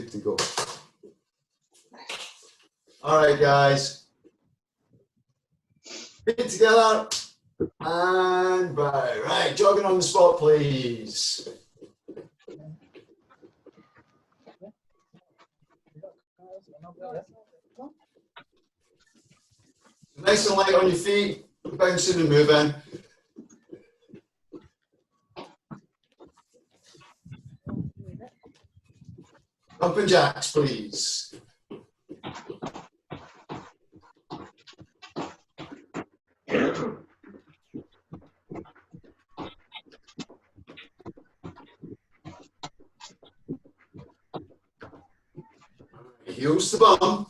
good to go. All right, guys. Feet together and bow. Right, jogging on the spot, please. Nice and light on your feet, bouncing and moving. Jumping jacks, please. Heels to bum.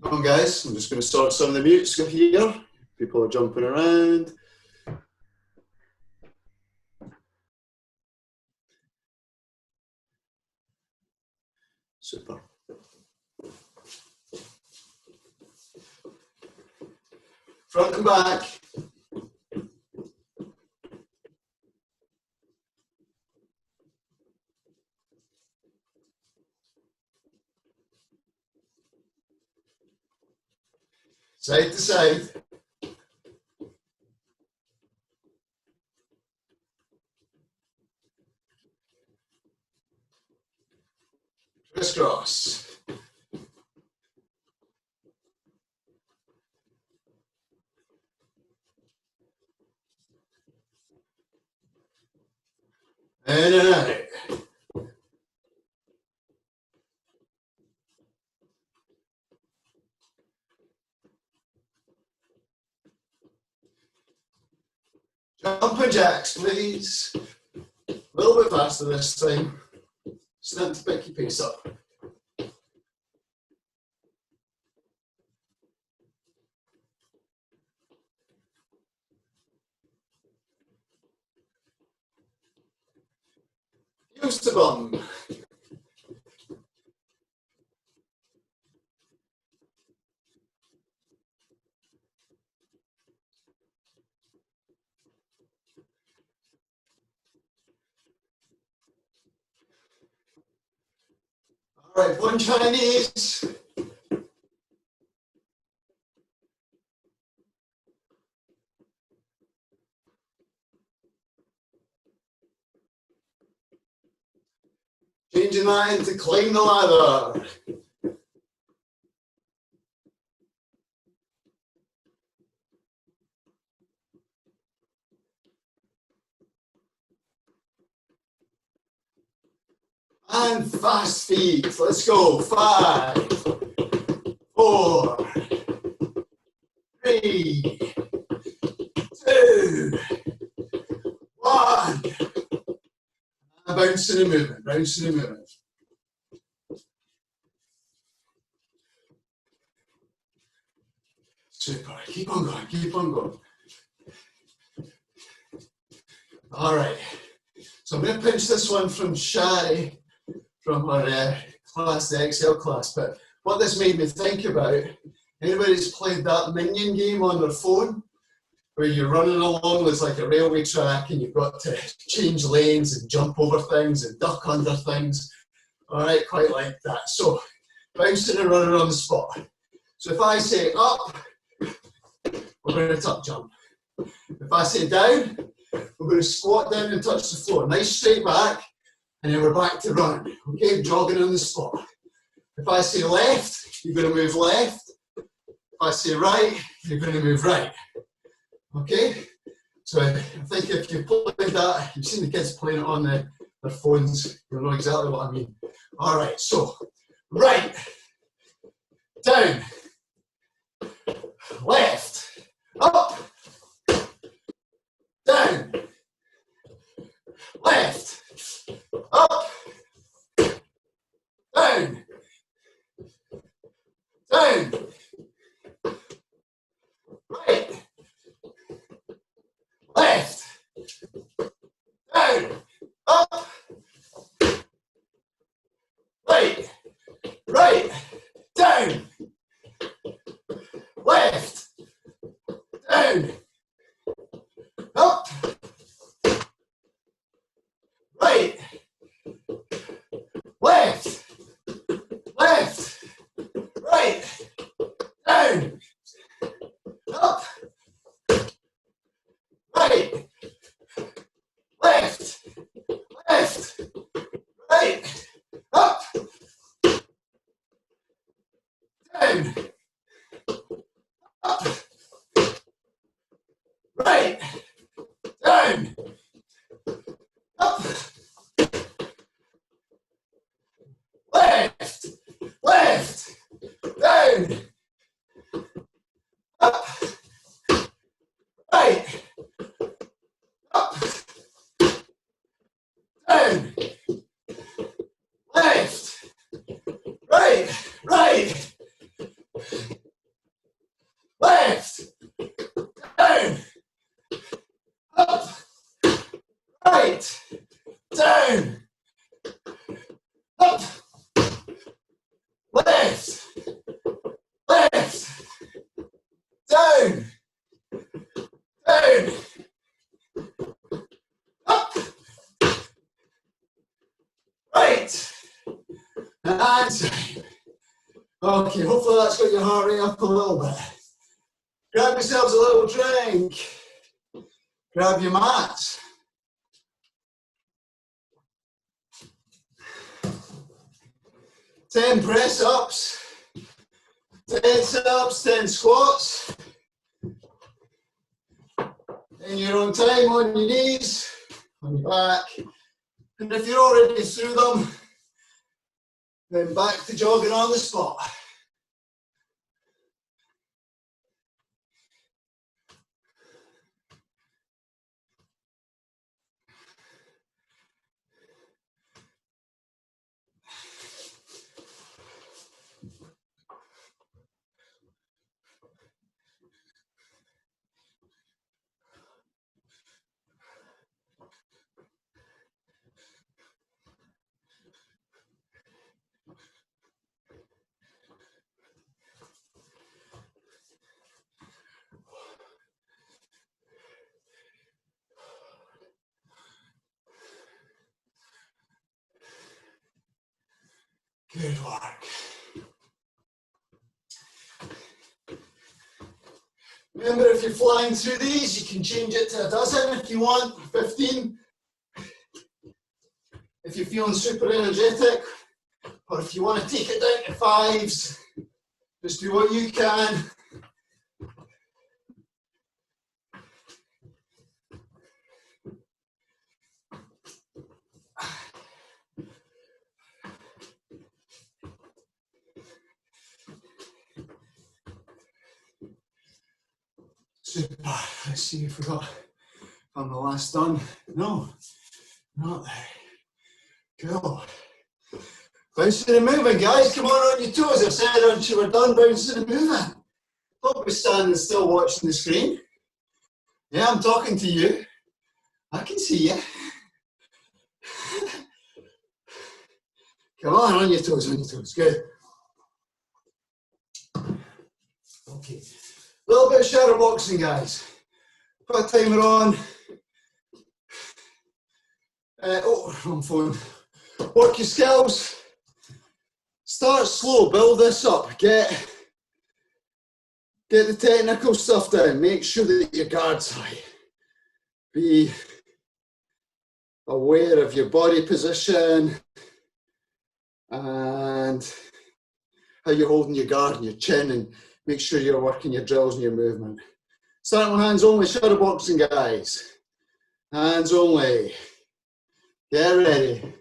Come on, guys. I'm just going to sort some of the mutes here. People are jumping around. Super. Front and back. Side to side. Crisscross. In and out. Jumping jacks, please. A little bit faster this time. Start to pick your pace up. Heels to bum. All right, one Chinese. Changing that into climb the ladder. And fast feet. Let's go. 5, 4, 3, 2, 1. And bouncing and moving, bouncing and moving. Super. Keep on going, keep on going. All right. So I'm going to pinch this one from Shari from our class, the Excel class. But what this made me think about, anybody's played that minion game on their phone, where you're running along, there's like a railway track and you've got to change lanes and jump over things and duck under things. All right, quite like that. So bouncing and running on the spot. So if I say up, we're going to tuck jump. If I say down, we're going to squat down and touch the floor. Nice straight back, and then we're back to running. Okay, jogging on the spot. If I say left, you're going to move left. If I say right, you're going to move right. Okay? So I think if you've played that, you've seen the kids playing it on their phones, you'll know exactly what I mean. All right, so right, down, left, up, down, left, up, down, down, right, left, down, up, right, right, down, left, down, up, right, down, up, left, left, down, down, up, right, and time. Okay, hopefully that's got your heart rate up a little bit. Grab yourselves a little drink. Grab your mats. Ten press ups, 10 sit-ups, 10 squats. In your own time, on your knees, on your back. And if you're already through them, then back to jogging on the spot. Good work. Remember, if you're flying through these, you can change it to a dozen if you want, 15. If you're feeling super energetic, or if you want to take it down to 5s, just do what you can. Super. Let's see if we got on the last done. No, not there. Cool. Bouncing and moving, guys. Come on your toes. I said until we're done bouncing and moving. Don't be standing still watching the screen. Yeah, I'm talking to you. I can see you. Come on your toes, on your toes. Good. Okay. A little bit of shadow boxing, guys. Put a timer on. Wrong phone. Work your skills. Start slow, build this up. Get the technical stuff down. Make sure that your guard's high. Be aware of your body position and how you're holding your guard and your chin, and make sure you're working your drills and your movement. Starting with hands only, shadow boxing, guys. Hands only. Get ready.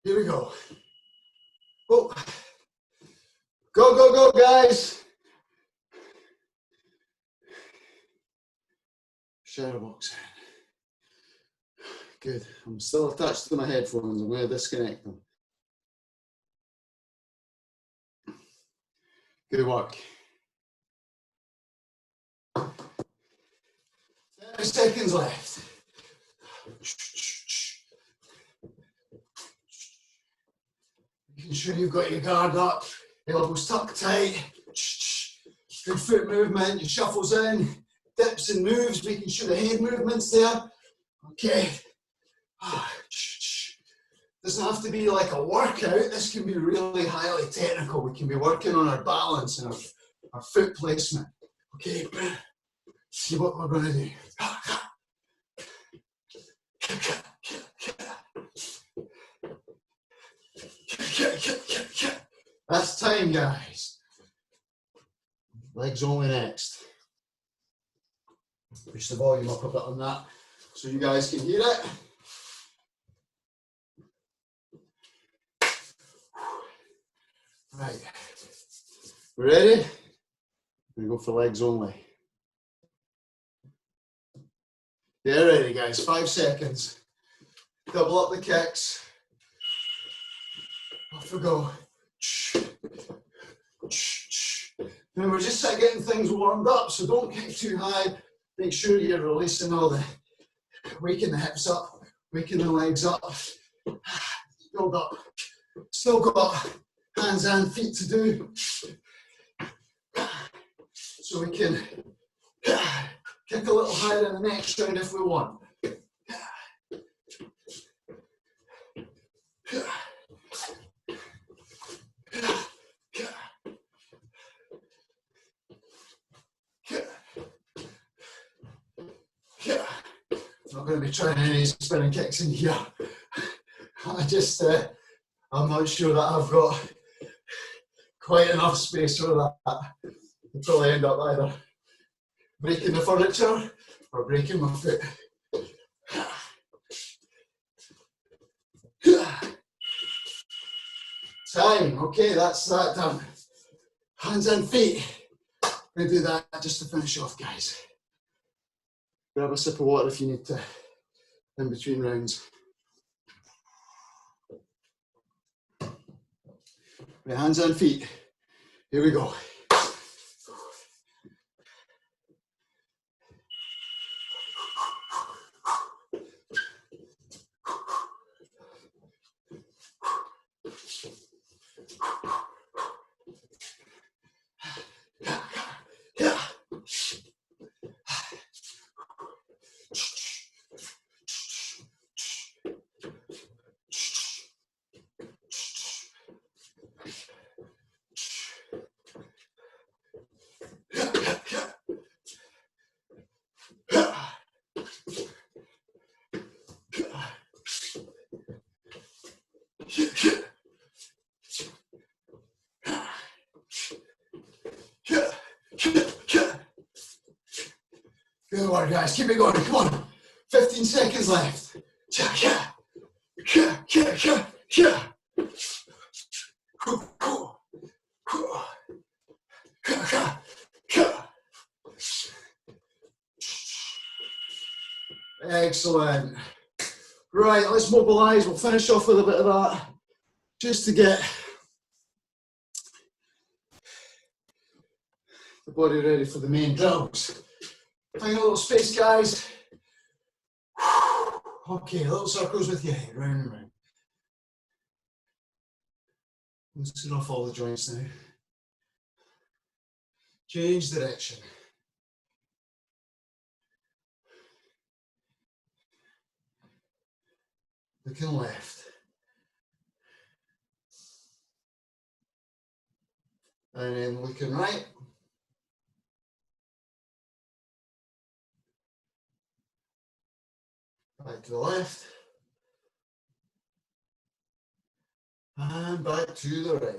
Here we go. Oh. Go, go, go, guys. Shadow boxing. Good. I'm still attached to my headphones. I'm going to disconnect them. Good work. 30 seconds left. Making sure you've got your guard up, elbows tucked tight. Good foot movement, your shuffles in, dips and moves, making sure the head movement's there. Okay. Doesn't have to be like a workout. This can be really highly technical. We can be working on our balance and our foot placement. Okay, see what we're going to do. That's time, guys. Legs only next. Push the volume up a bit on that so you guys can hear it. Right. Ready? We go for legs only. Get ready, guys. 5 seconds. Double up the kicks. Off we go. And we're just getting things warmed up, so don't get too high. Make sure you're releasing all the, waking the hips up, waking the legs up. Build up. Still got hands and feet to do. So we can kick a little higher in the next round if we want. I'm not going to be trying any spinning kicks in here. I'm not sure that I've got quite enough space for that. I'll probably end up either breaking the furniture or breaking my foot. Time, okay, that's that done. Hands and feet. I'm going to do that just to finish off, guys. Grab a sip of water if you need to, in between rounds. Right, hands and feet. Here we go. Good work, guys. Keep it going. Come on. 15 seconds left. Excellent. Right, let's mobilise. We'll finish off with a bit of that just to get the body ready for the main drills. Find a little space, guys. Okay, little circles with your head, round and round. Loosen off all the joints now. Change direction. Looking left. And then looking right. Back to the left. And back to the right.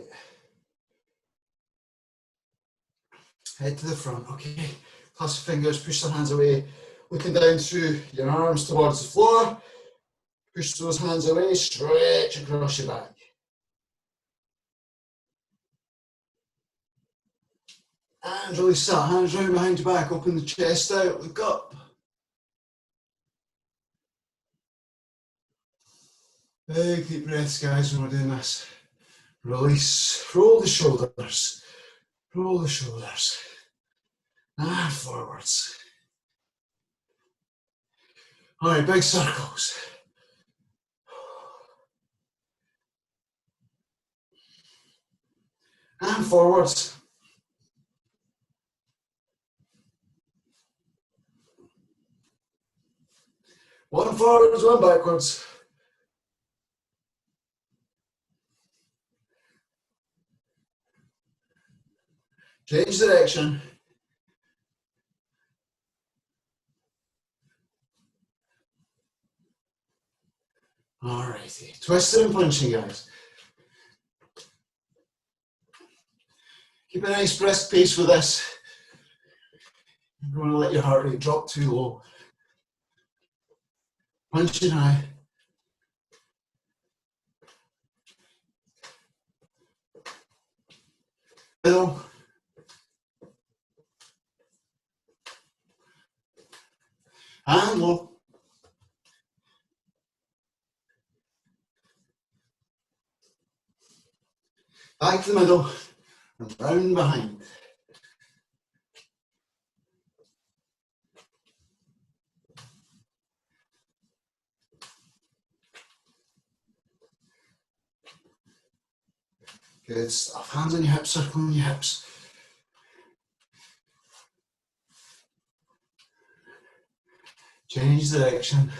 Head to the front, okay. Clasp fingers, push the hands away. Looking down through your arms towards the floor. Push those hands away, stretch across your back. And release that, hands round behind your back, open the chest out, look up. Big deep breaths, guys, when we're doing this. Release, roll the shoulders, roll the shoulders, and forwards. All right, big circles. And forwards. One forwards, one backwards. Change direction. All righty, twisting and punching, guys. Keep a nice brisk pace with this. You don't want to let your heart rate drop too low. Punching high. Middle. And low. Back to the middle and round behind. Good stuff. Hands on your hips, circling your hips. Change direction.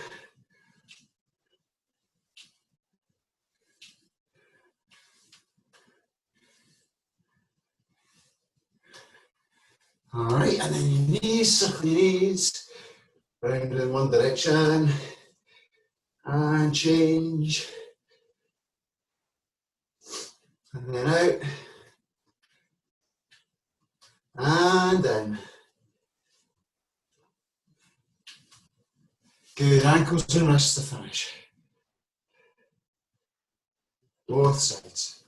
All right, and then your knees, circle your knees. Round in one direction. And change. And then out. And in. Good, ankles and wrists to finish. Both sides.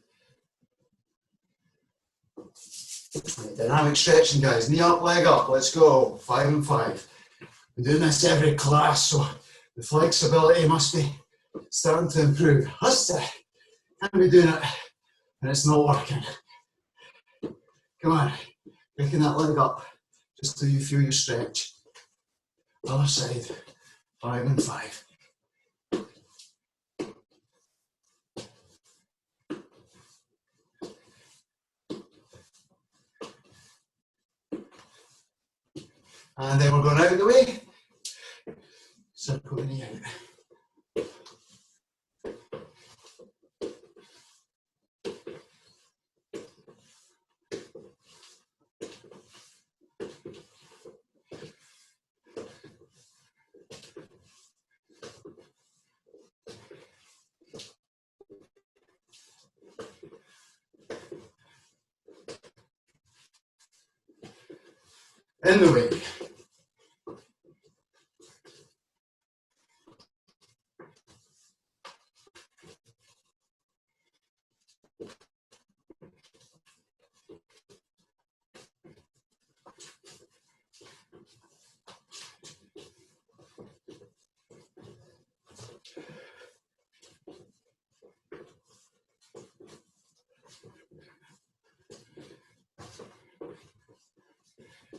Right, dynamic stretching, guys. Knee up, leg up. Let's go. 5 and 5. We're doing this every class, so the flexibility must be starting to improve. Can't be doing it and it's not working. Come on, picking that leg up just till you feel your stretch. Other side, 5 and 5. And then we're going out of the way. Circle the knee out. In the way.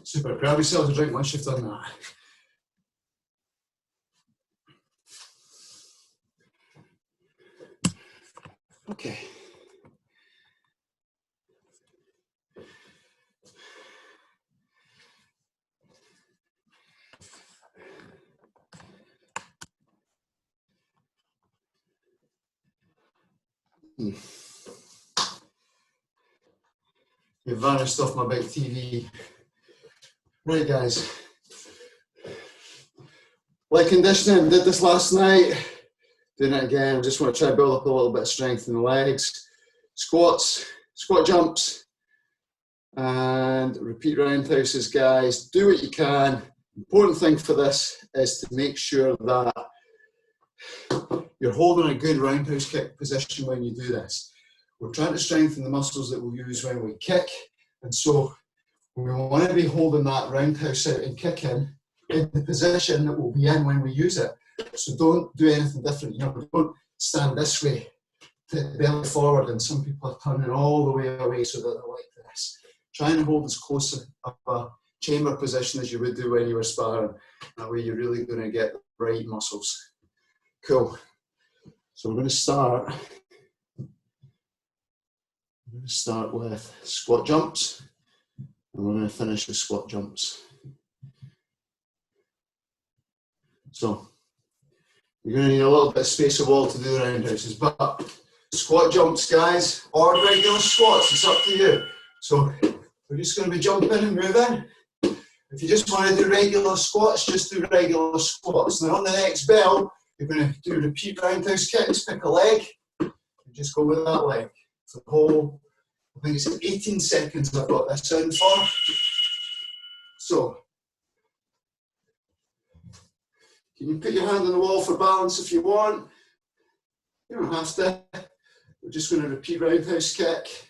Super, grab yourselves a drink once you've done that. Okay. You vanished off my big TV. Right, guys. Leg conditioning, did this last night. Doing it again, just want to try to build up a little bit of strength in the legs. Squats, squat jumps, and repeat roundhouses, guys. Do what you can. Important thing for this is to make sure that you're holding a good roundhouse kick position when you do this. We're trying to strengthen the muscles that we'll use when we kick, and so we want to be holding that roundhouse out and kicking in the position that we'll be in when we use it. So don't do anything different. You know, don't stand this way, belly forward, and some people are turning all the way away so that they're like this. Try and hold as close a chamber position as you would do when you were sparring. That way you're really going to get the right muscles. Cool. So we're going to start. We're going to start with squat jumps, and we're going to finish with squat jumps. So you're going to need a little bit of space of wall to do the roundhouses, but squat jumps, guys, or regular squats, it's up to you. So we're just going to be jumping and moving. If you just want to do regular squats, just do regular squats. Now on the next bell, you're going to do repeat roundhouse kicks, pick a leg, and just go with that leg. For the whole, I think it's 18 seconds I've got this in for. So, you can put your hand on the wall for balance if you want. You don't have to. We're just going to repeat roundhouse kick.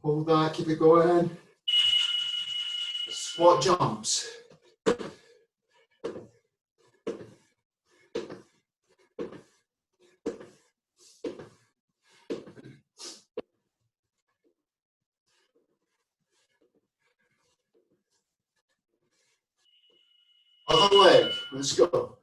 Hold that, keep it going. Squat jumps. Other leg, let's go.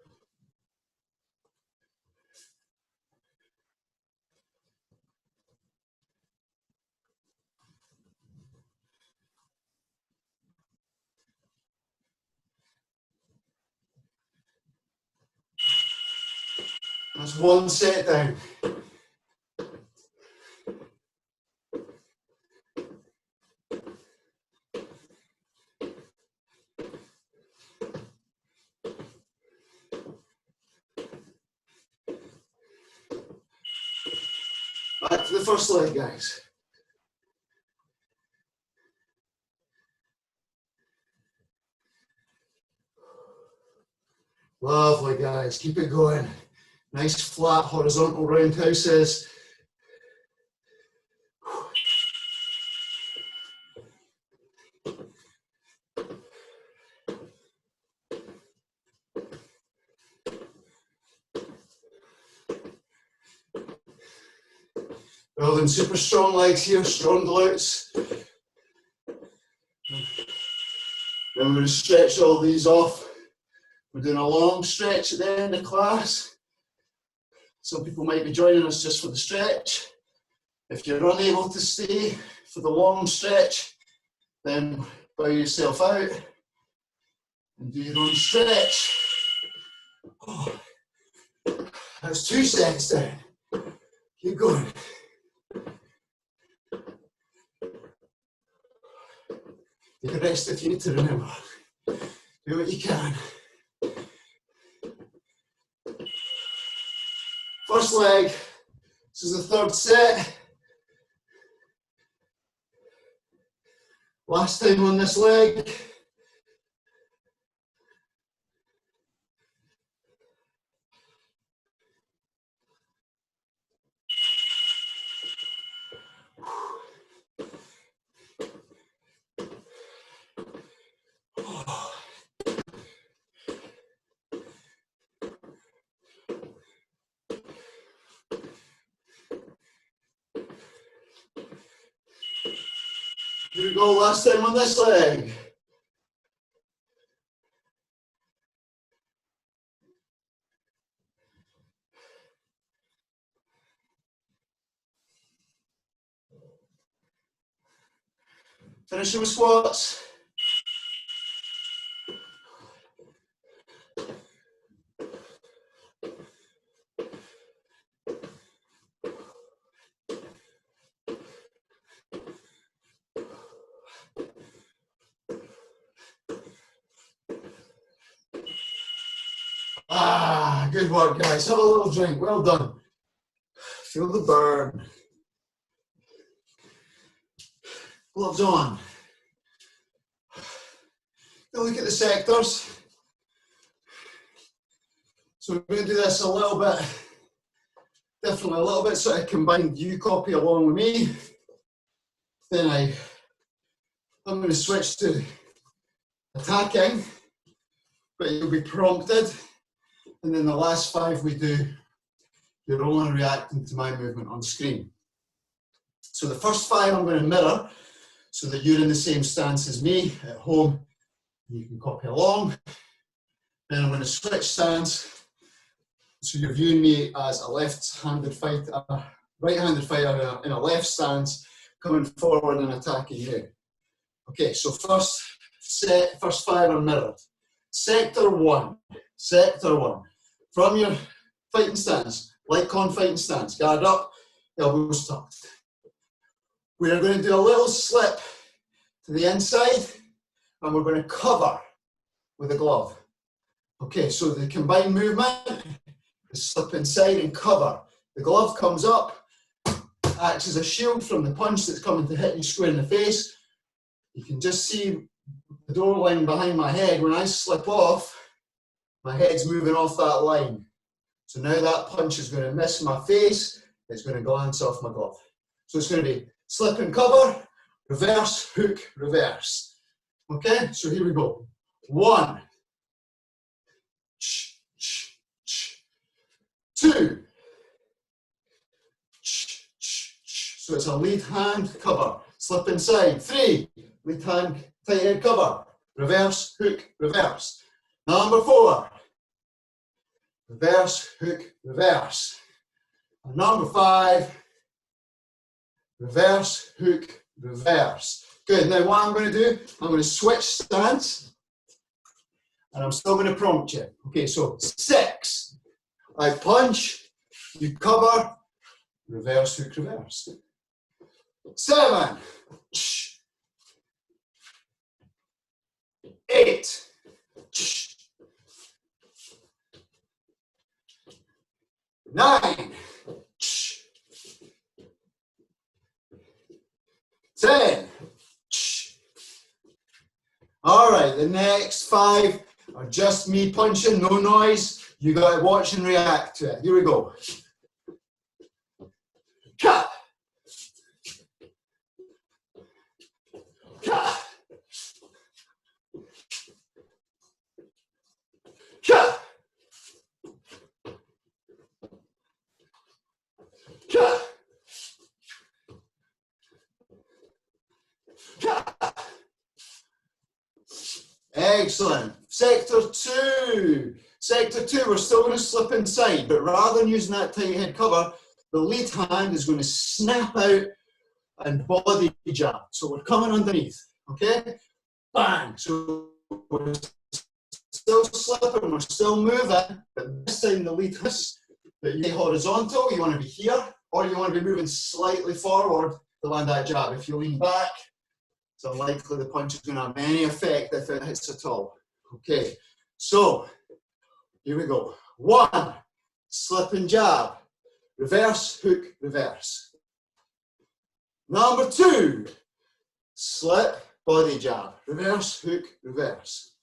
That's one set down. Back to the first leg, guys. Lovely, guys. Keep it going. Nice flat horizontal roundhouses. Rather than super strong legs here, strong glutes. Then we're going to stretch all these off. We're doing a long stretch at the end of class. Some people might be joining us just for the stretch. If you're unable to stay for the long stretch, then bow yourself out and do your own stretch. Oh, that's 2 sets down. Keep going. Take a rest if you need to, remember. Do what you can. First leg, this is the 3rd set. Last time on this leg. Here we go, last time on this leg. Finish with squats. Ah, good work, guys. Have a little drink. Well done. Feel the burn. Gloves on. Now look at the sectors. So we're going to do this a little bit differently, a little bit sort of combined. You copy along with me. Then I'm going to switch to attacking, but you'll be prompted. And then the last 5 we do, you're only reacting to my movement on screen. So the first 5 I'm going to mirror so that you're in the same stance as me at home. You can copy along. Then I'm going to switch stance. So you're viewing me as a left-handed fighter, right-handed fighter in a left stance, coming forward and attacking you. Okay, so first 5 are mirrored. Sector 1. From your fighting stance, light con fighting stance, guard up, elbows tucked. We are going to do a little slip to the inside and we're going to cover with a glove. Okay, so the combined movement is slip inside and cover. The glove comes up, acts as a shield from the punch that's coming to hit you square in the face. You can just see the door line behind my head. When I slip off, my head's moving off that line. So now that punch is going to miss my face, it's going to glance off my glove. So it's going to be slip and cover, reverse, hook, reverse. Okay, so here we go. 1, 2, so it's a lead hand cover, slip inside. 3, lead hand, tight head cover, reverse, hook, reverse. Number 4, reverse, hook, reverse. And number 5, reverse, hook, reverse. Good, now what I'm going to do, I'm going to switch stance and I'm still going to prompt you. Okay, so 6, I punch, You cover, reverse hook, reverse. 7, 8, 9, 10. All right, the next 5 are just me punching, no noise. You got to watch and react to it. Here we go. Cut. Cut. Cut. Cut. Cut. Excellent. Sector 2. Sector 2, we're still going to slip inside, but rather than using that tight head cover, the lead hand is going to snap out and body jab. So we're coming underneath, okay? Bang. So we're still slipping, we're still moving, but this time the lead is that you horizontal, you want to be here, or you want to be moving slightly forward to land that jab. If you lean back, it's unlikely the punch is going to have any effect if it hits at all. Okay, so here we go. 1, slip and jab, reverse, hook, reverse. Number 2, slip, body jab, reverse, hook, reverse.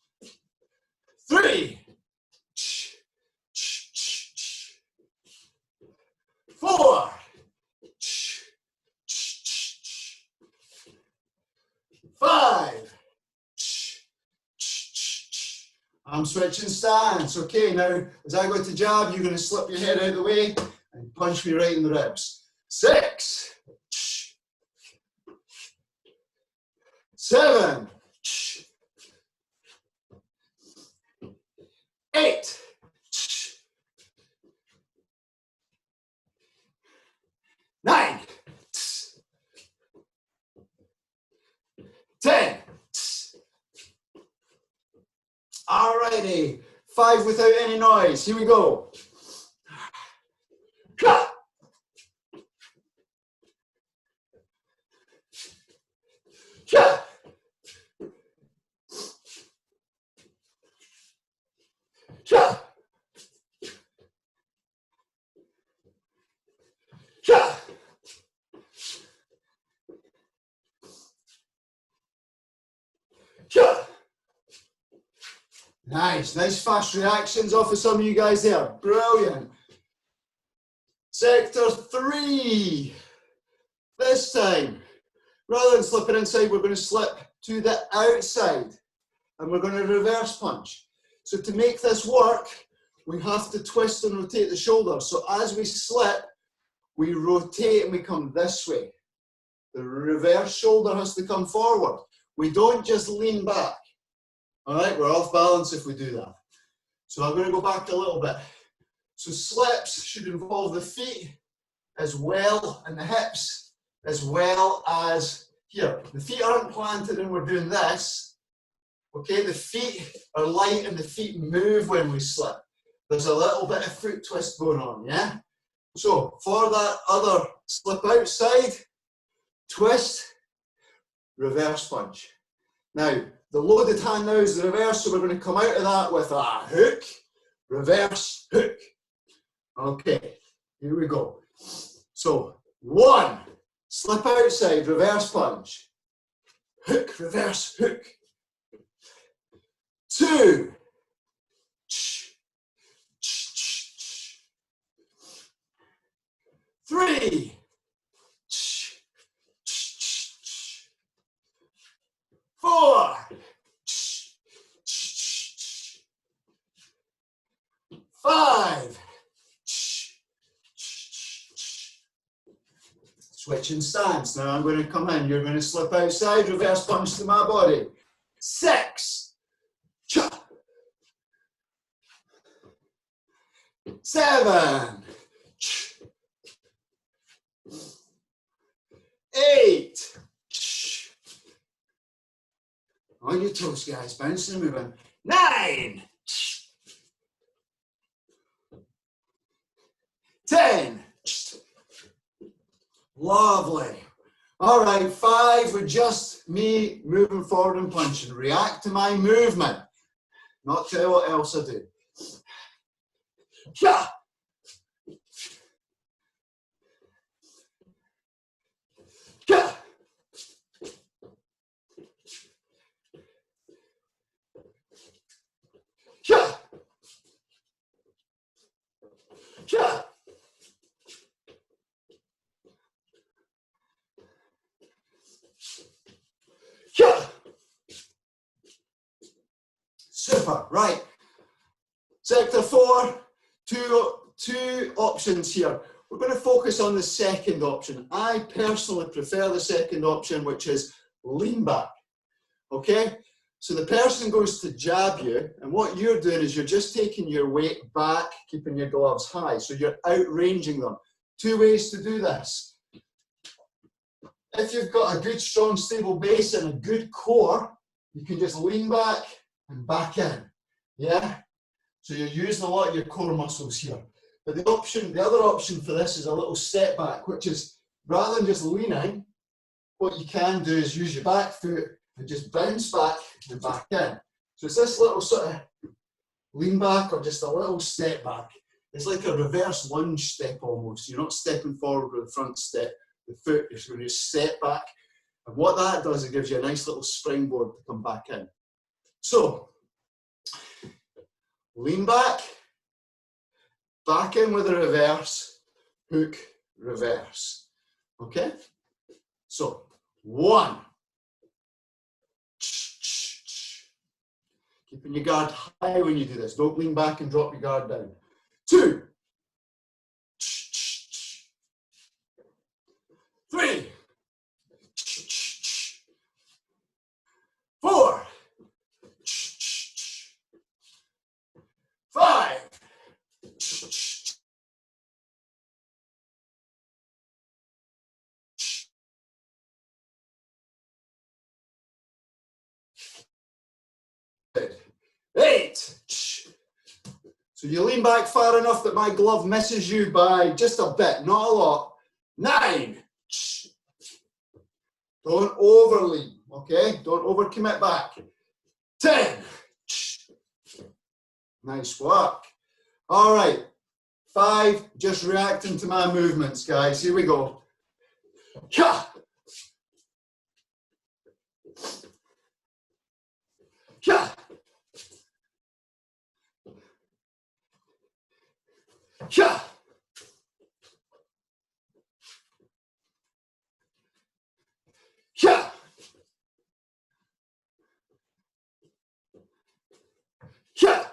3, 4, 5. I'm switching stance. Okay, now as I go to jab, you're going to slip your head out of the way and punch me right in the ribs. 6, 7, 8, 9, 10. Alrighty, 5 without any noise. Here we go. Cut. Cut. Cut. Cut. Cut. Nice, nice fast reactions off of some of you guys there. Brilliant. Sector 3. This time, rather than slipping inside, we're going to slip to the outside and we're going to reverse punch. So to make this work, we have to twist and rotate the shoulders. So as we slip, we rotate and we come this way. The reverse shoulder has to come forward. We don't just lean back. All right, we're off balance if we do that. So I'm going to go back a little bit. So slips should involve the feet as well and the hips as well as here. The feet aren't planted and we're doing this. Okay, the feet are light and the feet move when we slip. There's a little bit of foot twist going on, yeah? So for that other slip outside, twist, reverse punch. Now, the loaded hand now is the reverse, so we're going to come out of that with a hook, reverse, hook. Okay, here we go. So, 1, slip outside, reverse punch. Hook, reverse, hook. 2, 3, 4, 5. Switching stance. Now I'm going to come in. You're going to slip outside, reverse punch to my body. 6. 7. 8. On your toes, guys. Bouncing and moving. 9. 10. Lovely. All right, 5 with just me moving forward and punching. React to my movement, not tell what else I do. Yeah. Yeah. Yeah. Yeah. Yeah. Super. Right. Sector 4, two options here. We're going to focus on the second option. I personally prefer the second option, which is lean back. Okay? So the person goes to jab you, and what you're doing is you're just taking your weight back, keeping your gloves high. So you're outranging them. 2 ways to do this. If you've got a good, strong, stable base and a good core, you can just lean back and back in. Yeah? So you're using a lot of your core muscles here. But the other option for this is a little step back, which is rather than just leaning, what you can do is use your back foot and just bounce back and back in. So it's this little sort of lean back or just a little step back. It's like a reverse lunge step almost. You're not stepping forward with the front step. The foot is going to step back. And what that does, it gives you a nice little springboard to come back in. So, lean back, back in with a reverse, hook, reverse. Okay? So, 1. Keeping your guard high when you do this. Don't lean back and drop your guard down. 2. 3. 4. 5. 8. So you lean back far enough that my glove misses you by just a bit, not a lot. 9. Don't over lean, okay? Don't overcommit back. 10. Nice work. All right. 5, just reacting to my movements, guys. Here we go. Yeah. Yeah. Yeah. Yeah. Yeah.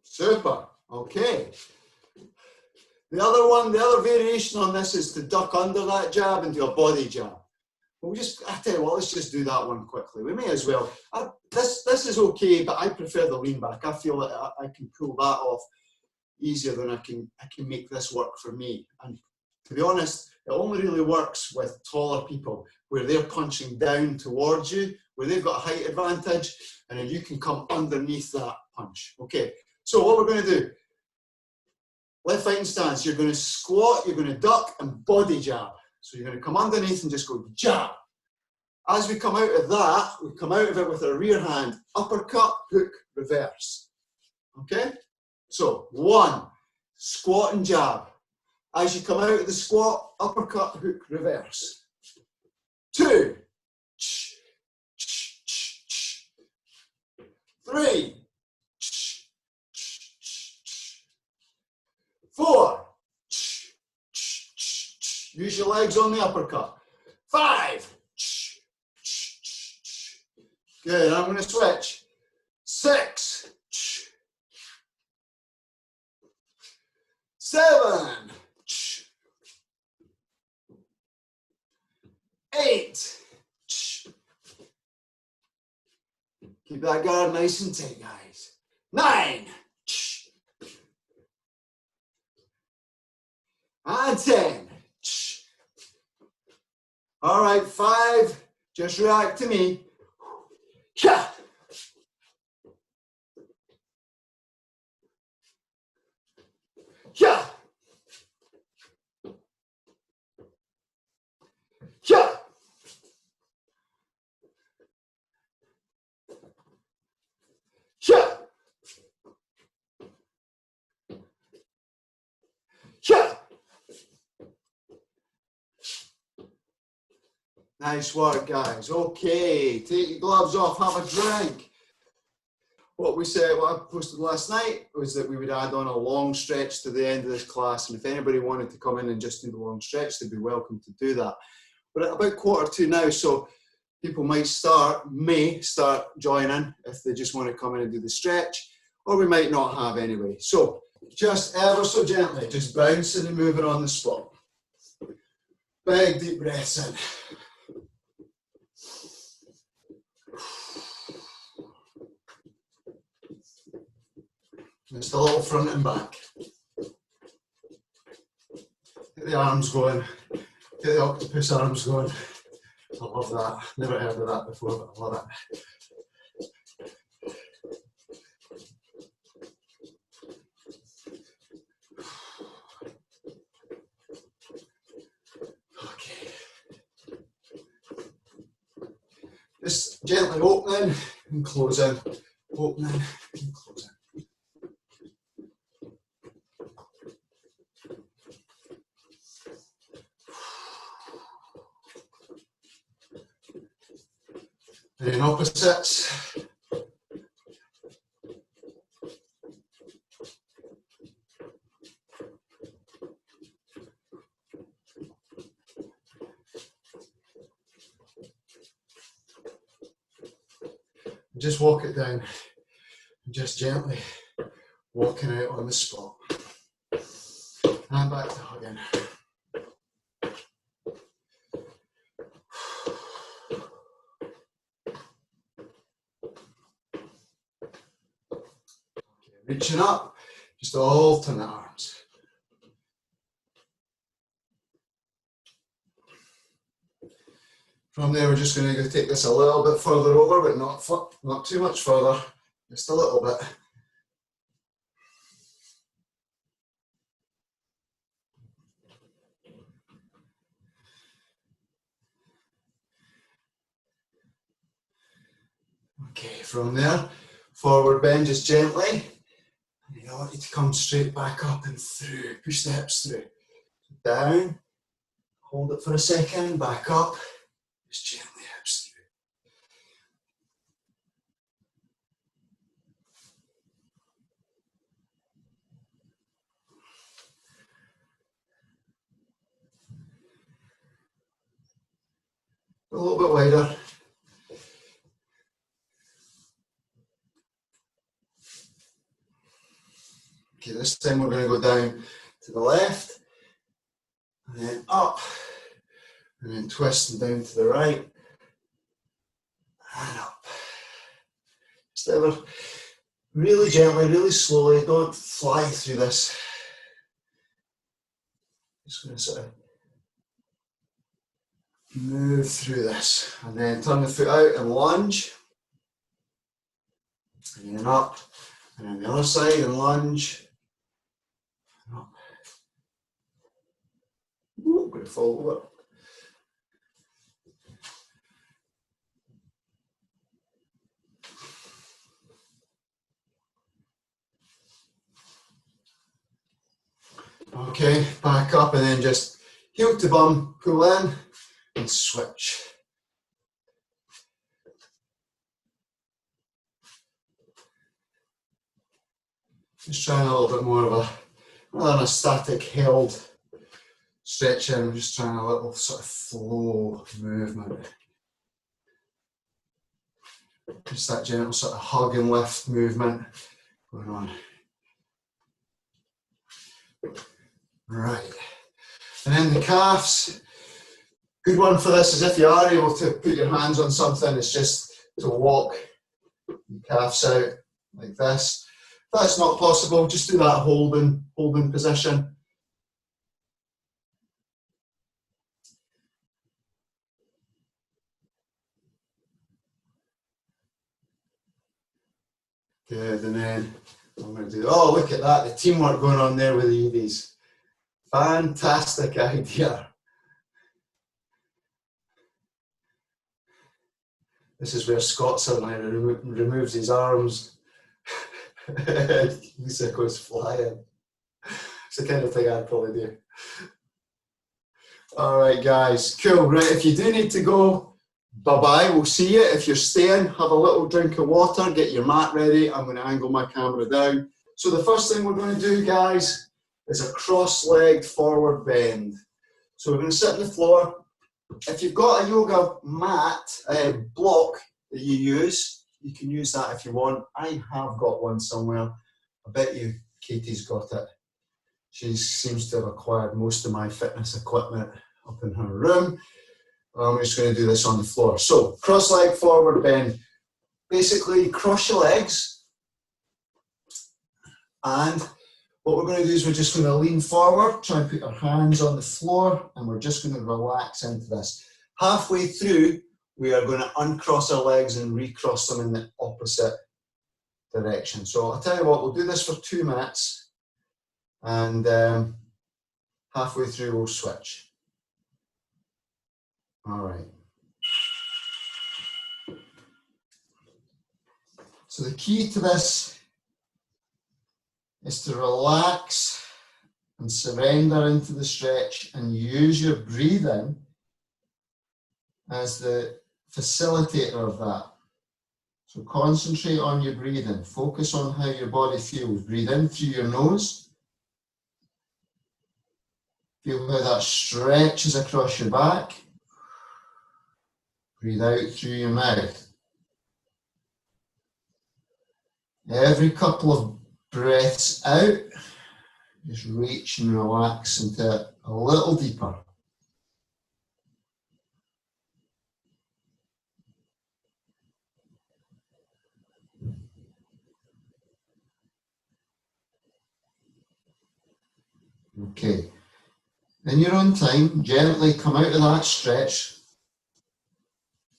Super. Okay. The other variation on this is to duck under that jab into a body jab. I tell you what, let's just do that one quickly. We may as well. This is okay, but I prefer the lean back. I feel that I can pull that off easier than I can make this work for me. And to be honest, it only really works with taller people where they're punching down towards you, where they've got a height advantage, and then you can come underneath that punch. Okay, so what we're going to do, left fighting stance, you're going to squat, you're going to duck, and body jab. So you're going to come underneath and just go jab. As we come out of that, we come out of it with our rear hand, uppercut, hook, reverse. Okay? So 1, squat and jab. As you come out of the squat, uppercut, hook, reverse. 2. 3. 4. Use your legs on the uppercut. 5. Good, I'm going to switch. 6. 7. 8. Keep that guard nice and tight, guys. 9. And 10. All right, 5. Just react to me. yeah, yeah, yeah, yeah. Nice work, guys. Okay, take your gloves off, have a drink. What I posted last night was that we would add on a long stretch to the end of this class, and if anybody wanted to come in and just do the long stretch, they'd be welcome to do that. We're at about 1:45 now, so people may start joining if they just want to come in and do the stretch, or we might not have anybody. So just ever so gently, just bouncing and moving on the spot. Big deep breaths in. Just a little front and back. Get the arms going. Get the octopus arms going. I love that. Never heard of that before, but I love it. Okay. Just gently opening and closing. Opening and closing. And then opposites. Just walk it down. Just gently walking out on the spot. And back to hugging. Reaching up, just alternate arms. From there, we're just going to take this a little bit further over, but not too much further, just a little bit. Okay, from there, forward bend just gently. And I want you to come straight back up and through, push the hips through. Down, hold it for a second, back up, just gently hips through. A little bit wider. Okay, this time we're going to go down to the left, and then up, and then twist and down to the right, and up. Just ever really gently, really slowly, don't fly through this. Just going to sort of move through this, and then turn the foot out and lunge, and then up, and then the other side and lunge, and up. Ooh, I'm going to fall over. Okay, back up and then just heel to bum, pull in and switch. Just trying a little bit more of a, rather than a static held stretching, I'm just trying a little sort of flow movement. Just that gentle sort of hug and lift movement going on. Right. And then the calves. Good one for this is if you are able to put your hands on something, it's just to walk the calves out like this. If that's not possible, just do that holding position. Good, and then I'm going to do, oh, look at that, the teamwork going on there with the EVs. Fantastic idea. This is where Scott suddenly removes his arms. Lisa goes flying. It's the kind of thing I'd probably do. All right, guys, cool. Right, if you do need to go, bye-bye. We'll see you. If you're staying, have a little drink of water, get your mat ready. I'm going to angle my camera down. So the first thing we're going to do, guys, is a cross-legged forward bend. So we're going to sit on the floor. If you've got a yoga mat, block that you use, you can use that if you want. I have got one somewhere. I bet you Katie's got it. She seems to have acquired most of my fitness equipment up in her room. I'm just going to do this on the floor. So, cross-leg forward bend. Basically, cross your legs. And what we're going to do is we're just going to lean forward, try and put our hands on the floor, and we're just going to relax into this. Halfway through, we are going to uncross our legs and recross them in the opposite direction. So I'll tell you what, we'll do this for 2 minutes. And halfway through we'll switch. All right. So the key to this is to relax and surrender into the stretch and use your breathing as the facilitator of that. So concentrate on your breathing. Focus on how your body feels. Breathe in through your nose. Feel how that stretches across your back. Breathe out through your mouth. Every couple of breaths out, just reach and relax into it a little deeper. Okay. In your own time, gently come out of that stretch,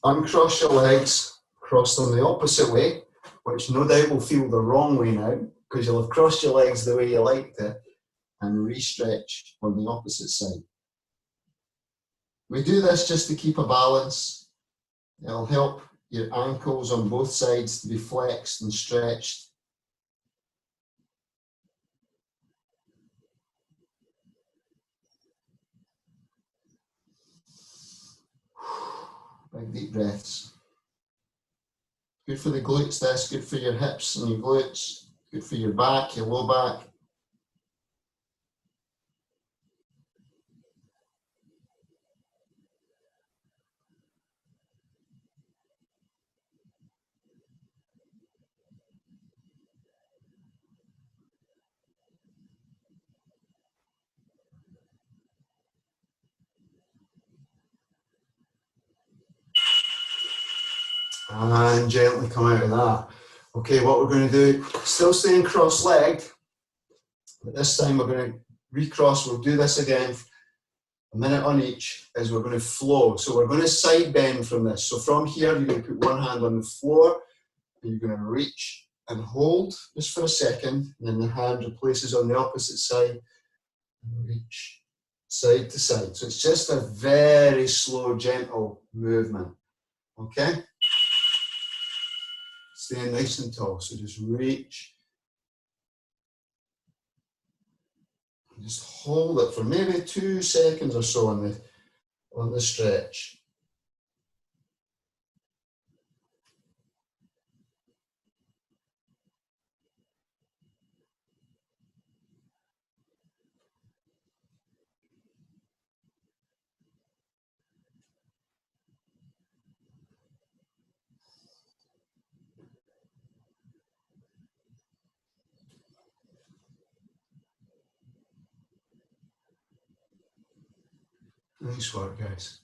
uncross your legs, cross them the opposite way, which no doubt will feel the wrong way now, because you'll have crossed your legs the way you liked it, and re-stretch on the opposite side. We do this just to keep a balance. It'll help your ankles on both sides to be flexed and stretched. Big deep breaths. Good for the glutes, this, good for your hips and your glutes, good for your back, your low back. And gently come out of that. Okay, what we're going to do, still staying cross-legged, but this time we're going to recross. We'll do this again, a minute on each, as we're going to flow. So we're going to side bend from this. So from here, you're going to put one hand on the floor, and you're going to reach and hold just for a second, and then the hand replaces on the opposite side, and reach side to side. So it's just a very slow, gentle movement, okay? Staying nice and tall, so just reach. And just hold it for maybe 2 seconds or so on the stretch. Nice work, guys.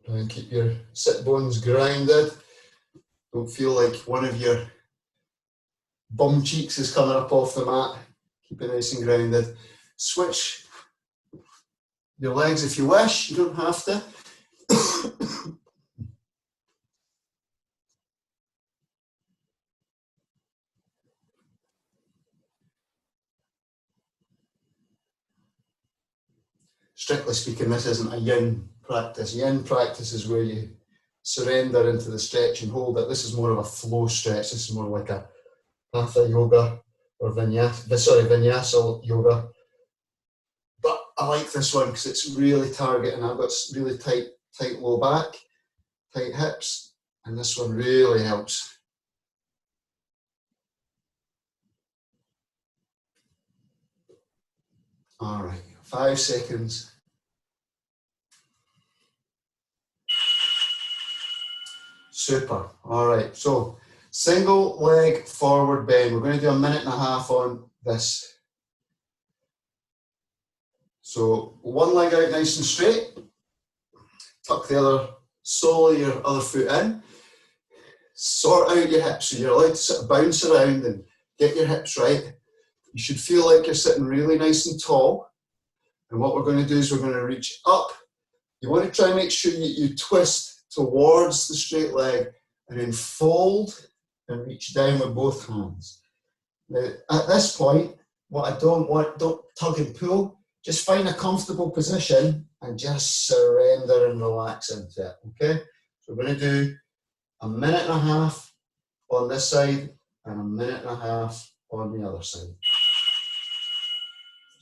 Try and keep your sit bones grounded. Don't feel like one of your bum cheeks is coming up off the mat. Keep it nice and grounded. Switch your legs if you wish, you don't have to. Strictly speaking, this isn't a yin practice. Yin practice is where you surrender into the stretch and hold it. This is more of a flow stretch. This is more like a hatha yoga or vinyasa yoga. But I like this one because it's really targeting. I've got really tight low back, tight hips, and this one really helps. All right, 5 seconds. Super. All right, so single leg forward bend. We're going to do 1.5 minutes on this. So one leg out nice and straight. Tuck the other sole of your other foot in. Sort out your hips. So you're allowed to sort of bounce around and get your hips right. You should feel like you're sitting really nice and tall. And what we're going to do is we're going to reach up. You want to try and make sure you twist towards the straight leg and then fold and reach down with both hands. Now, at this point, what I don't tug and pull, just find a comfortable position and just surrender and relax into it, okay? So we're going to do 1.5 minutes on this side and 1.5 minutes on the other side.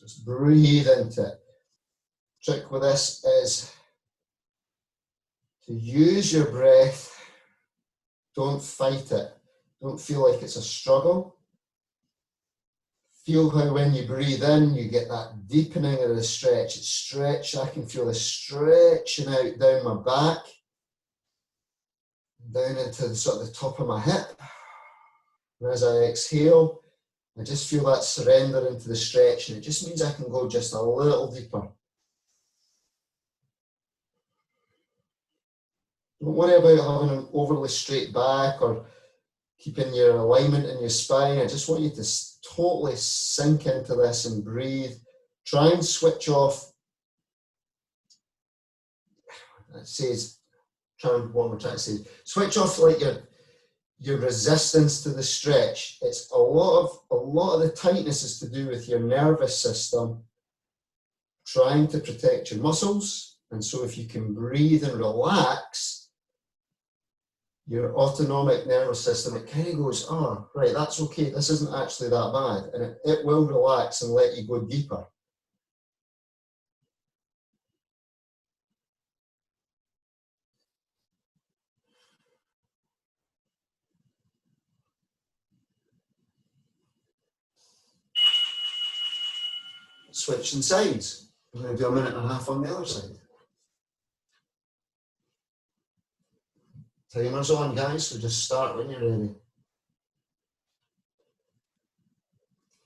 Just breathe into it. Trick with this is to use your breath. Don't fight it. Don't feel like it's a struggle. Feel how when you breathe in, you get that deepening of the stretch. It's stretch. I can feel the stretching out down my back, down into the sort of the top of my hip. And as I exhale, I just feel that surrender into the stretch, and it just means I can go just a little deeper. Don't worry about having an overly straight back or keeping your alignment in your spine. I just want you to totally sink into this and breathe. Try and switch off. It says, what we're trying to say, switch off like your resistance to the stretch. It's a lot of the tightness is to do with your nervous system trying to protect your muscles. And so if you can breathe and relax, your autonomic nervous system, it kind of goes, oh, right, that's okay. This isn't actually that bad. And it will relax and let you go deeper. Switching sides. I'm going to do 1.5 minutes on the other side. Timer's on, guys, so just start when you're ready.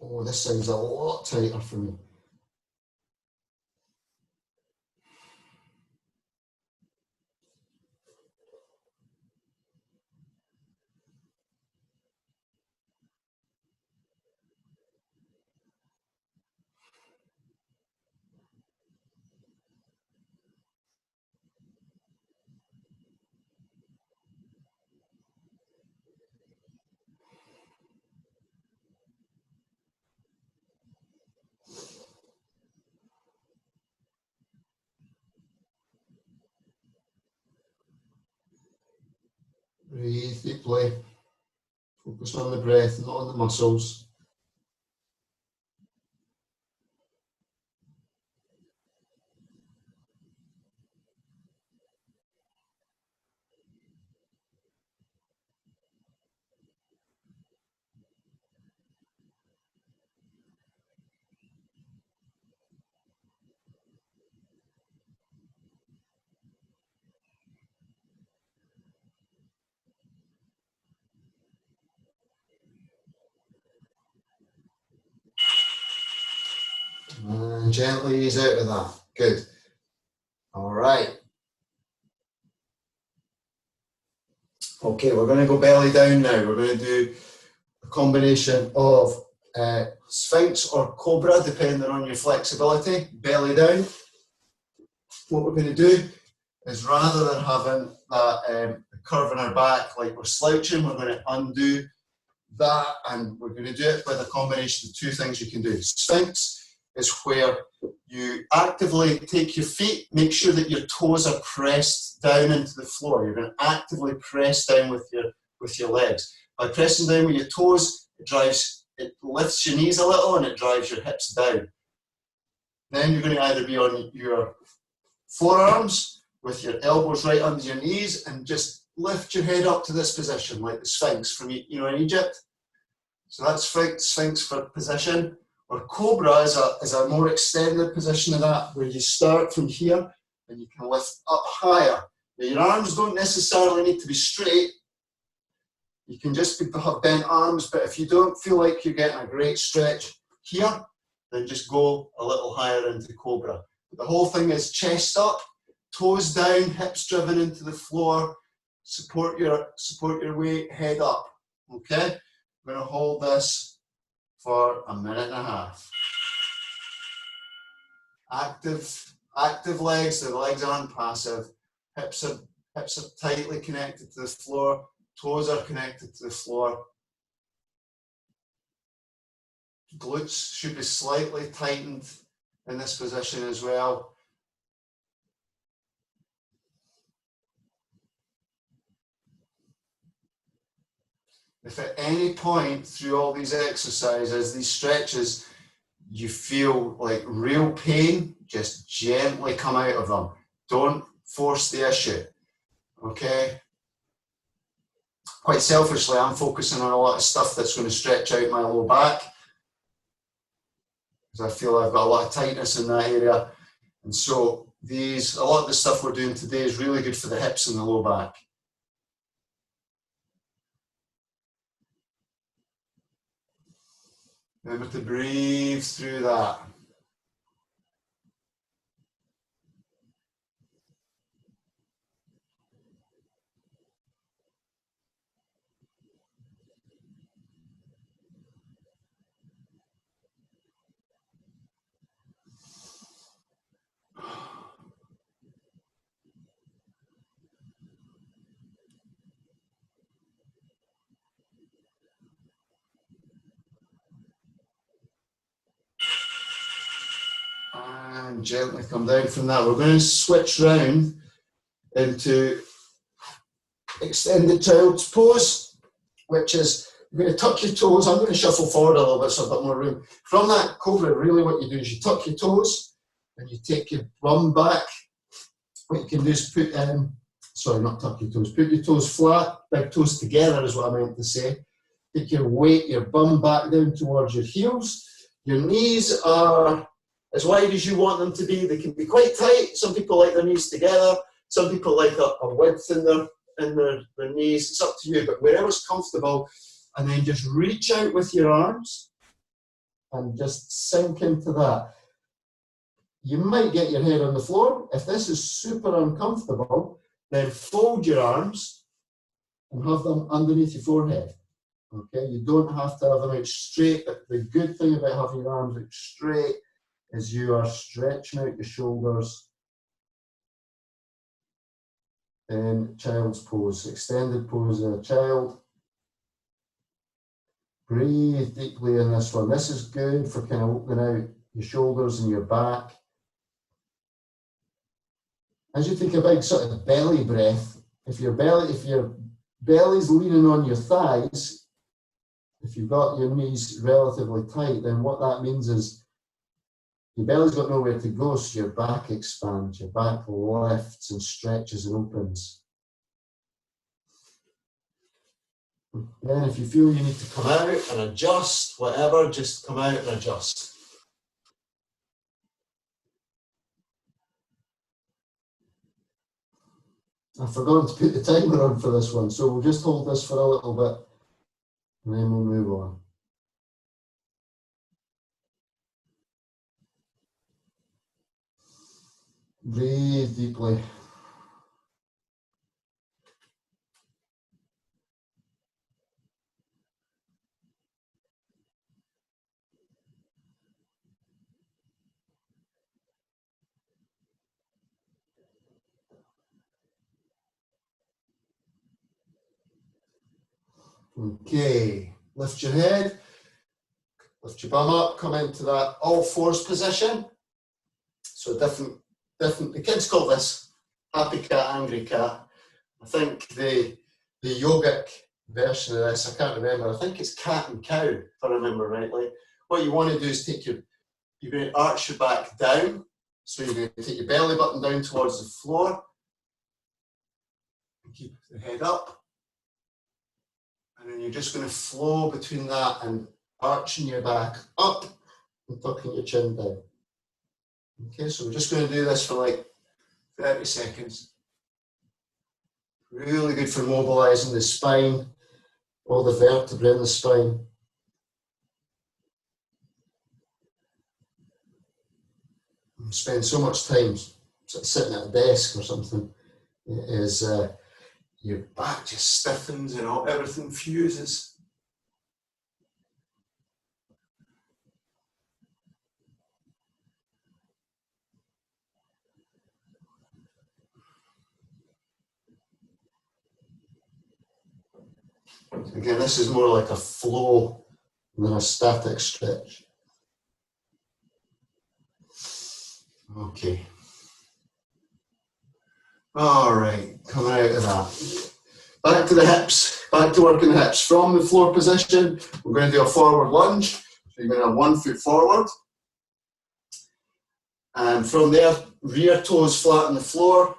Oh, this side's a lot tighter for me. Breathe deeply. Focus on the breath, not on the muscles. And gently ease out of that. Good. All right. Okay, we're going to go belly down now. We're going to do a combination of Sphinx or Cobra, depending on your flexibility, belly down. What we're going to do is, rather than having that curve in our back like we're slouching, we're going to undo that, and we're going to do it with a combination of two things you can do. Sphinx is where you actively take your feet, make sure that your toes are pressed down into the floor. You're going to actively press down with your legs. By pressing down with your toes, it lifts your knees a little and it drives your hips down. Then you're going to either be on your forearms with your elbows right under your knees and just lift your head up to this position, like the Sphinx from in Egypt. So that's Sphinx for position. Or Cobra is a more extended position of that, where you start from here and you can lift up higher. Now, your arms don't necessarily need to be straight. You can just have bent arms, but if you don't feel like you're getting a great stretch here, then just go a little higher into Cobra. But the whole thing is chest up, toes down, hips driven into the floor, support your weight, head up, okay? I'm going to hold this for a minute and a half. Active legs, the legs aren't passive. Hips are tightly connected to the floor, toes are connected to the floor. Glutes should be slightly tightened in this position as well. If at any point through all these exercises, these stretches, you feel like real pain, just gently come out of them. Don't force the issue, okay? Quite selfishly, I'm focusing on a lot of stuff that's going to stretch out my low back, because I feel I've got a lot of tightness in that area. And so a lot of the stuff we're doing today is really good for the hips and the low back. Remember to breathe through that. And gently come down from that. We're going to switch round into extended child's pose, which is you're going to tuck your toes. I'm going to shuffle forward a little bit so I've got more room. From that Cobra, really what you do is you tuck your toes and you take your bum back. What you can do is put your toes flat, big toes together is what I meant to say. Take your weight, your bum back down towards your heels. Your knees are as wide as you want them to be. They can be quite tight. Some people like their knees together. Some people like a width in their knees. It's up to you, but wherever's comfortable. And then just reach out with your arms and just sink into that. You might get your head on the floor. If this is super uncomfortable, then fold your arms and have them underneath your forehead. Okay, you don't have to have them out straight, but the good thing about having your arms out straight is you are stretching out your shoulders in child's pose, extended pose of a child. Breathe deeply in this one. This is good for kind of opening out your shoulders and your back. As you take a big sort of belly breath, if your belly's leaning on your thighs, if you've got your knees relatively tight, then what that means is your belly's got nowhere to go, so your back expands, your back lifts and stretches and opens. Then if you feel you need to come out and adjust, whatever, just come out and adjust. I've forgotten to put the timer on for this one, so we'll just hold this for a little bit and then we'll move on. Breathe deeply. Okay, lift your head, lift your bum up, come into that all fours position. So different, the kids call this happy cat, angry cat. I think the yogic version of this, I can't remember, I think it's cat and cow, if I remember rightly. What you want to do is you're going to arch your back down. So you're going to take your belly button down towards the floor. And keep the head up. And then you're just going to flow between that and arching your back up and tucking your chin down. Okay, so we're just going to do this for like 30 seconds. Really good for mobilizing the spine, all the vertebrae in the spine. You spend so much time sitting at a desk or something, your back just stiffens and everything fuses. Again, this is more like a flow than a static stretch. Okay. All right, coming out of that. Back to the hips, back to working the hips. From the floor position, we're going to do a forward lunge. So you're going to have 1 foot forward. And from there, rear toes flat on the floor,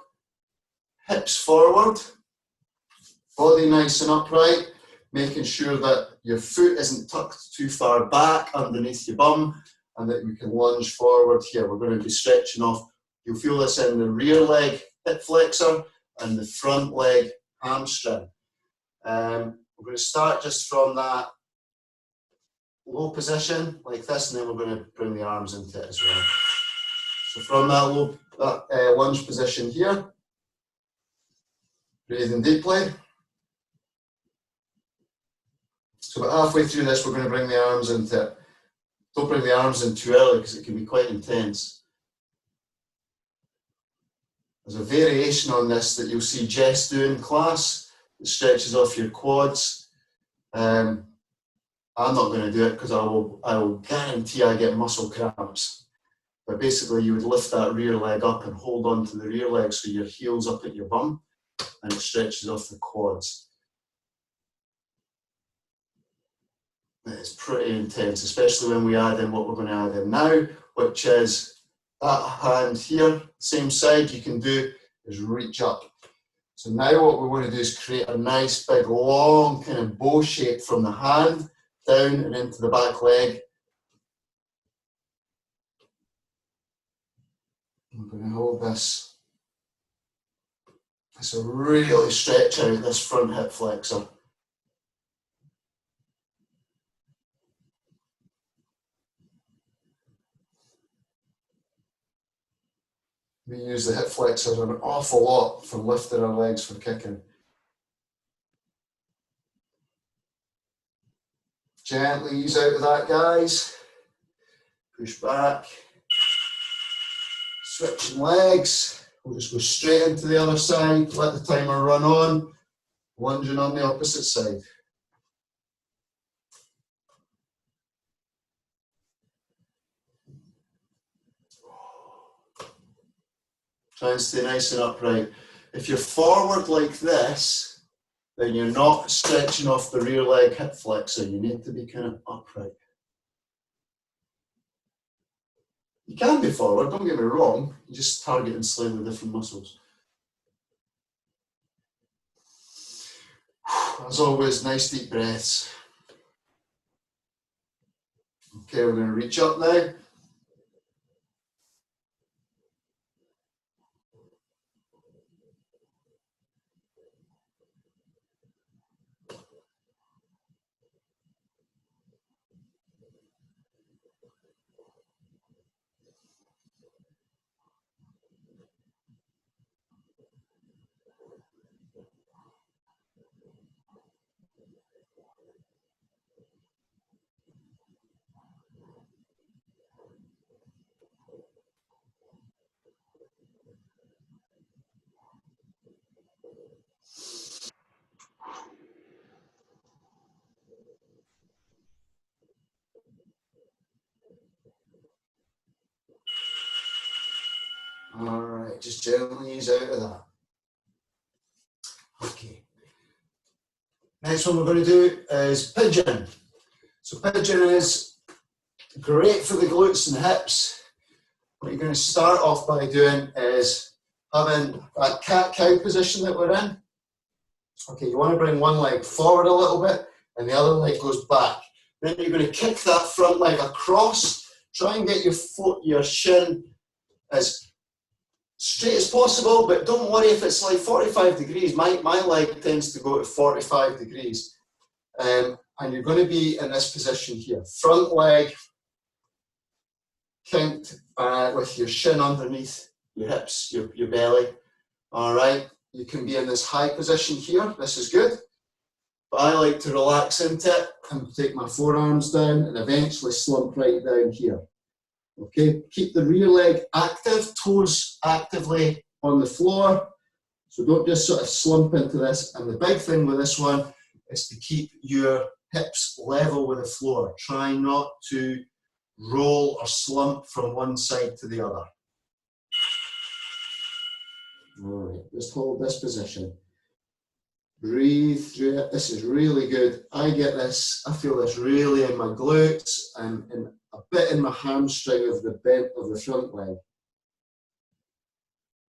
hips forward, body nice and upright, making sure that your foot isn't tucked too far back underneath your bum and that we can lunge forward here. We're going to be stretching off. You'll feel this in the rear leg hip flexor and the front leg hamstring. We're going to start just from that low position like this, and then we're going to bring the arms into it as well. So from that lunge position here, breathing deeply. So about halfway through this, we're going to bring the arms into it. Don't bring the arms in too early because it can be quite intense. There's a variation on this that you'll see Jess do in class. It stretches off your quads. I'm not going to do it because I will guarantee I get muscle cramps. But basically you would lift that rear leg up and hold on to the rear leg so your heel's up at your bum and it stretches off the quads. It's pretty intense, especially when we add in what we're going to add in now, which is that hand here, same side you can do is reach up. So now what we want to do is create a nice big long kind of bow shape from the hand down and into the back leg. I'm going to hold this. So really stretch out this front hip flexor. We use the hip flexors an awful lot for lifting our legs for kicking. Gently ease out of that, guys. Push back. Switching legs. We'll just go straight into the other side. Let the timer run on. Lunging on the opposite side. Try and stay nice and upright. If you're forward like this, then you're not stretching off the rear leg hip flexor. You need to be kind of upright. You can be forward, don't get me wrong. You're just targeting slightly different muscles. As always, nice deep breaths. Okay, we're going to reach up now. All right, just gently ease out of that. Okay. Next one we're going to do is pigeon. So pigeon is great for the glutes and hips. What you're going to start off by doing is having that cat-cow position that we're in. Okay, you want to bring one leg forward a little bit and the other leg goes back. Then you're going to kick that front leg across. Try and get your foot, your shin as straight as possible, but don't worry if it's like 45 degrees. My leg tends to go to 45 degrees. And you're going to be in this position here. Front leg kinked with your shin underneath your hips, your belly. All right, you can be in this high position here. This is good. But I like to relax into it and take my forearms down and eventually slump right down here. Okay, keep the rear leg active, toes actively on the floor. So don't just sort of slump into this. And the big thing with this one is to keep your hips level with the floor. Try not to roll or slump from one side to the other. All right, just hold this position. Breathe through it. This is really good. I get this, I feel this really in my glutes and a bit in my hamstring of the bent of the front leg.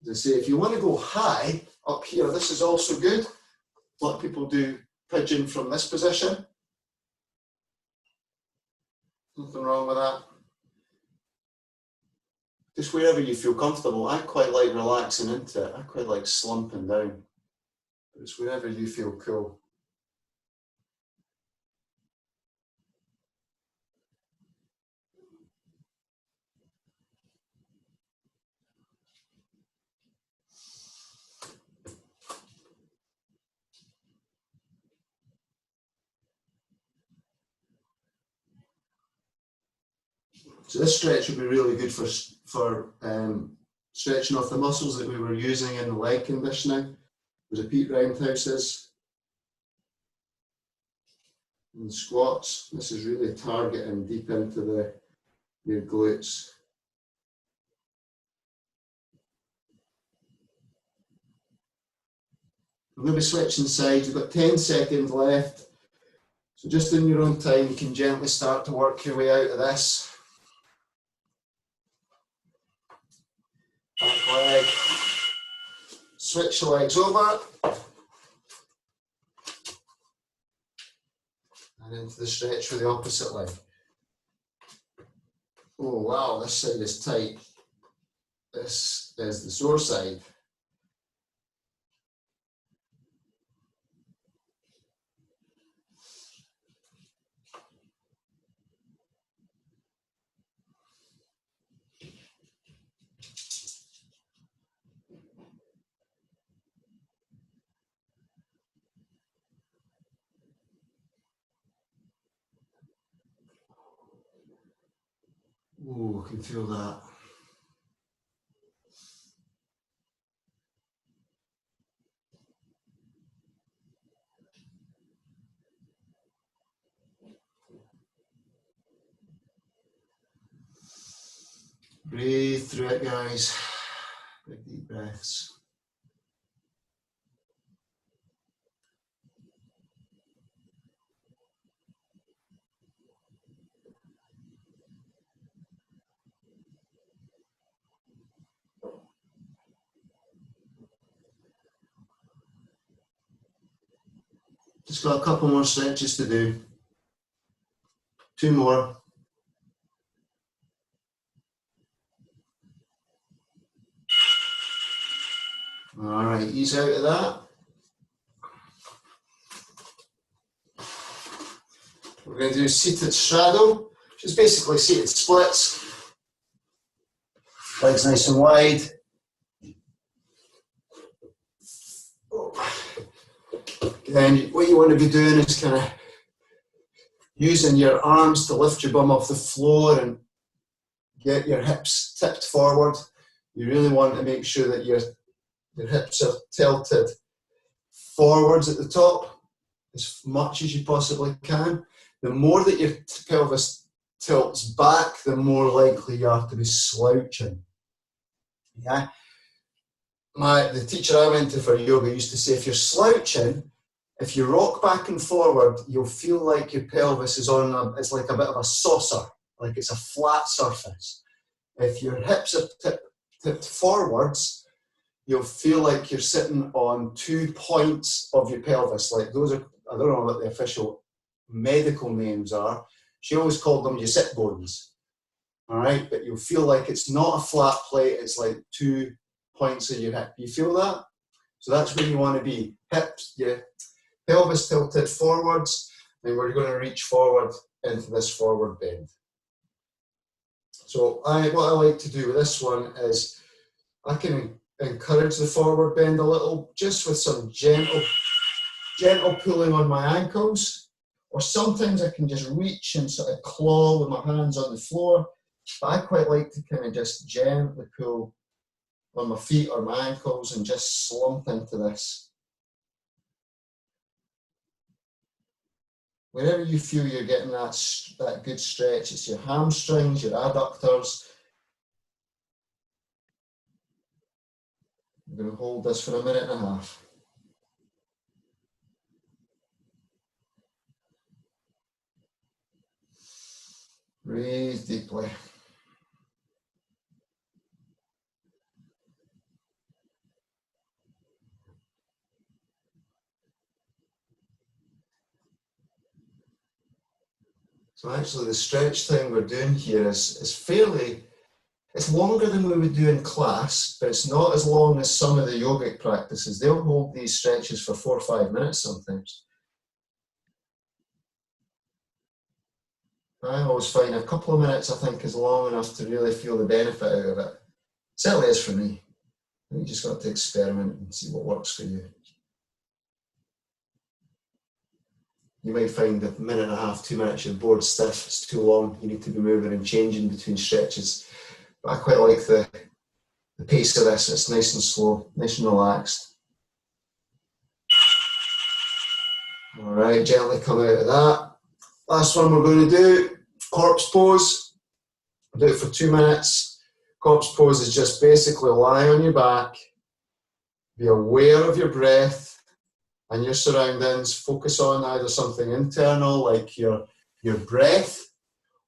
As I say, if you want to go high up here, this is also good. A lot of people do pigeon from this position. Nothing wrong with that. Just wherever you feel comfortable. I quite like relaxing into it. I quite like slumping down. But it's wherever you feel cool. So this stretch would be really good for stretching off the muscles that we were using in the leg conditioning. Repeat roundhouses and squats. This is really targeting deep into your glutes. I'm going to be switching sides. We've got 10 seconds left. So just in your own time, you can gently start to work your way out of this. Back leg. Switch the legs over. And into the stretch for the opposite leg. Oh wow, this side is tight. This is the sore side. Ooh, I can feel that. Breathe through it, guys. Big deep breaths. Just got a couple more stretches to do. 2 more. All right, ease out of that. We're going to do seated straddle, which is basically seated splits. Legs nice and wide. Then what you want to be doing is kind of using your arms to lift your bum off the floor and get your hips tipped forward. You really want to make sure that your hips are tilted forwards at the top as much as you possibly can. The more that your pelvis tilts back, the more likely you are to be slouching. Yeah. The teacher I went to for yoga used to say, if you're slouching, if you rock back and forward, you'll feel like your pelvis is it's like a bit of a saucer, like it's a flat surface. If your hips are tipped forwards, you'll feel like you're sitting on 2 points of your pelvis. Like those are, I don't know what the official medical names are. She always called them your sit bones. All right, but you'll feel like it's not a flat plate, it's like 2 points of your hip. You feel that? So that's where you want to be. Hips, your pelvis tilted forwards, and we're going to reach forward into this forward bend. So what I like to do with this one is I can encourage the forward bend a little, just with some gentle pulling on my ankles, or sometimes I can just reach and sort of claw with my hands on the floor. But I quite like to kind of just gently pull on my feet or my ankles and just slump into this. Wherever you feel you're getting that good stretch, it's your hamstrings, your adductors. I'm going to hold this for a minute and a half. Breathe deeply. So actually the stretch thing we're doing here is fairly, it's longer than we would do in class, but it's not as long as some of the yogic practices. They'll hold these stretches for 4 or 5 minutes sometimes. I always find a couple of minutes, I think, is long enough to really feel the benefit out of it. Certainly is for me. You just got to experiment and see what works for you. You might find that a minute and a half, 2 minutes, you're bored stiff, it's too long, you need to be moving and changing between stretches. But I quite like the pace of this, it's nice and slow, nice and relaxed. All right, gently come out of that. Last one we're going to do, corpse pose. I'll do it for 2 minutes. Corpse pose is just basically lie on your back, be aware of your breath and your surroundings, focus on either something internal like your breath,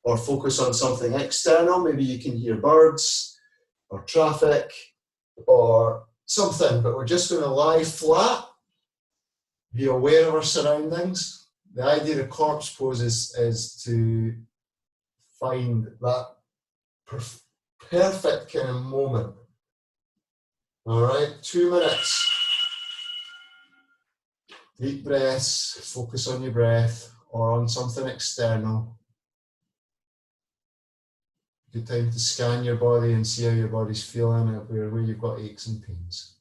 or focus on something external. Maybe you can hear birds or traffic or something, but we're just going to lie flat, be aware of our surroundings. The idea of corpse pose is to find that perfect kind of moment. All right, 2 minutes. Deep breaths, focus on your breath or on something external. Good time to scan your body and see how your body's feeling, where you've got aches and pains.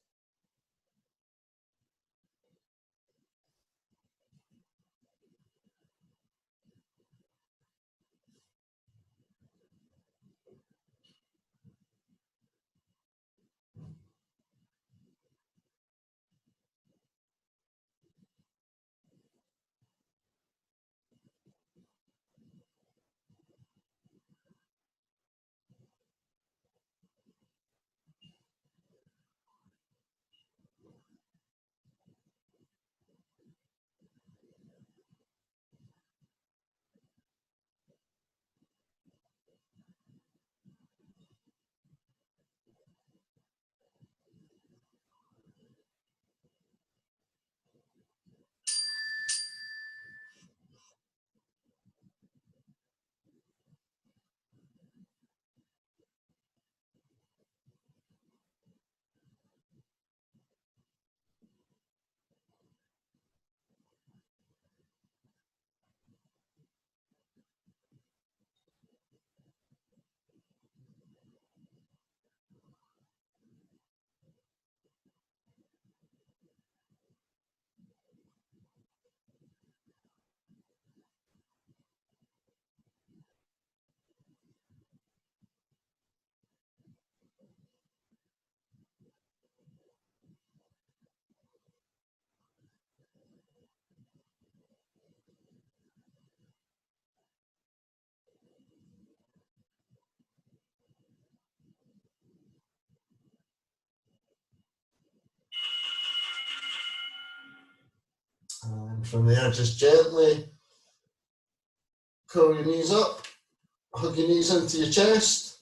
from there, just gently curl your knees up, hug your knees into your chest.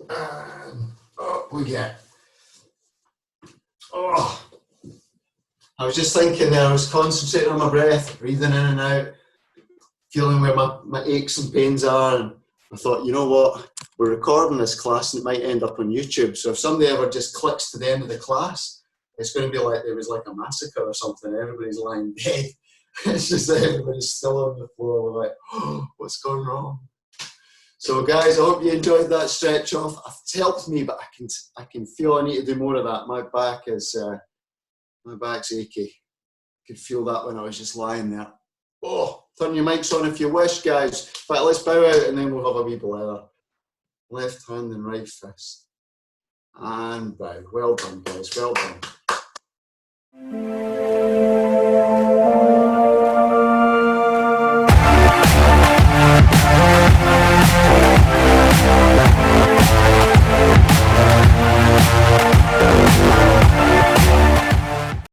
And up we get. Oh, I was just thinking there, I was concentrating on my breath, breathing in and out, feeling where my aches and pains are, and I thought, you know what, we're recording this class and it might end up on YouTube, so if somebody ever just clicks to the end of the class, it's going to be like there was like a massacre or something, everybody's lying dead. It's just that everybody's still on the floor, we're like, oh, what's going wrong? So guys, I hope you enjoyed that stretch off. It's helped me, but I can feel I need to do more of that. My back's achy. I could feel that when I was just lying there. Oh, turn your mics on if you wish, guys. But let's bow out and then we'll have a wee blather. Left hand and right fist. And bow. Well done, guys. Well done.